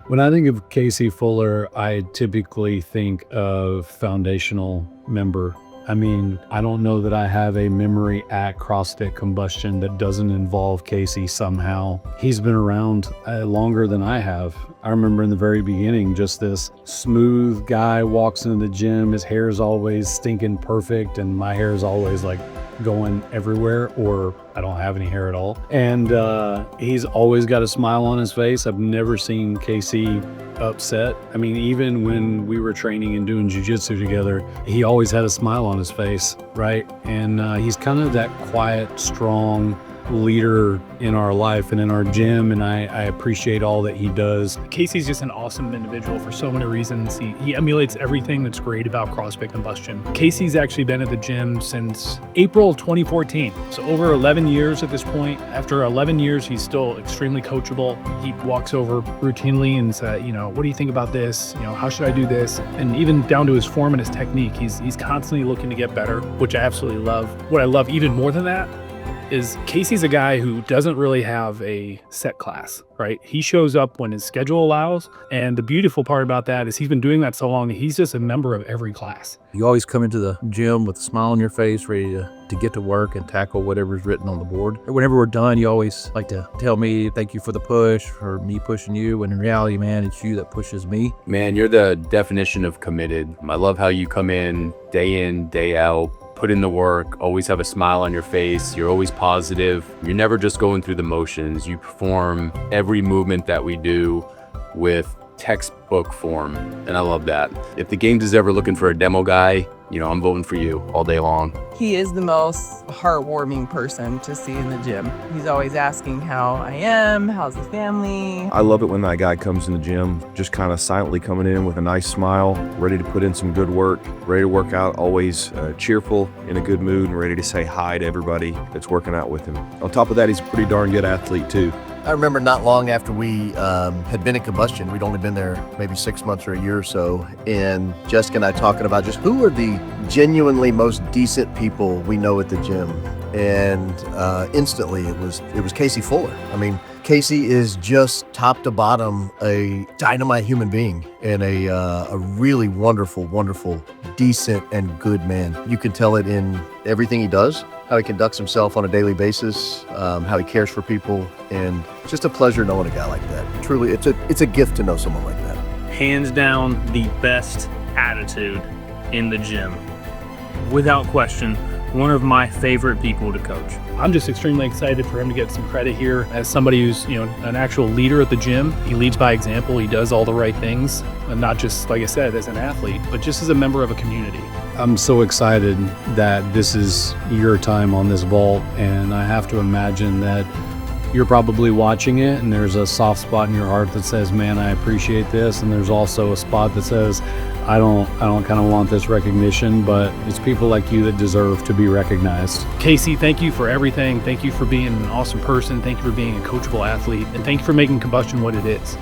When I think of Casey Fuller, I typically think of foundational member. I mean, I don't know that I have a memory at CrossFit Combustion that doesn't involve Casey somehow. He's been around longer than I have. I remember in the very beginning, just this smooth guy walks into the gym. His hair is always stinking perfect, and my hair is always like going everywhere, or I don't have any hair at all. And he's always got a smile on his face. I've never seen Casey upset. I mean, even when we were training and doing jiu-jitsu together, he always had a smile on his face, right? And he's kind of that quiet, strong leader in our life and in our gym, and I appreciate all that he does. Casey's just an awesome individual for so many reasons. He emulates everything that's great about CrossFit Combustion. Casey's actually been at the gym since April 2014, so over 11 years at this point. After 11 years, he's still extremely coachable. He walks over routinely and says, what do you think about this? How should I do this? And even down to his form and his technique, he's constantly looking to get better, which I absolutely love. What I love even more than that is Casey's a guy who doesn't really have a set class, right? He shows up when his schedule allows. And the beautiful part about that is he's been doing that so long that he's just a member of every class. You always come into the gym with a smile on your face, ready to get to work and tackle whatever's written on the board. Whenever we're done, you always like to tell me, thank you for the push, for me pushing you. When in reality, man, it's you that pushes me. Man, you're the definition of committed. I love how you come in, day out, put in the work, always have a smile on your face. You're always positive. You're never just going through the motions. You perform every movement that we do with textbook form, and I love that. If the Games is ever looking for a demo guy, I'm voting for you all day long. He is the most heartwarming person to see in the gym. He's always asking how I am, how's the family. I love it when that guy comes in the gym, just kind of silently coming in with a nice smile, ready to put in some good work, ready to work out, always cheerful, in a good mood, and ready to say hi to everybody that's working out with him. On top of that, he's a pretty darn good athlete too. I remember not long after we had been in Combustion, we'd only been there maybe 6 months or a year or so, and Jessica and I talking about just who are the genuinely most decent people we know at the gym, and instantly it was Casey Fuller. I mean, Casey is just top to bottom a dynamite human being and a really wonderful, decent and good man. You can tell it in everything he does, how he conducts himself on a daily basis, how he cares for people, and it's just a pleasure knowing a guy like that. Truly, it's a gift to know someone like that. Hands down, the best attitude in the gym. Without question, one of my favorite people to coach. I'm just extremely excited for him to get some credit here as somebody who's, an actual leader at the gym. He leads by example. He does all the right things, and not just, like I said, as an athlete, but just as a member of a community. I'm so excited that this is your time on this vault, and I have to imagine that you're probably watching it and there's a soft spot in your heart that says, man, I appreciate this. And there's also a spot that says, I don't kind of want this recognition, but it's people like you that deserve to be recognized. Casey, thank you for everything. Thank you for being an awesome person. Thank you for being a coachable athlete. And thank you for making Combustion what it is.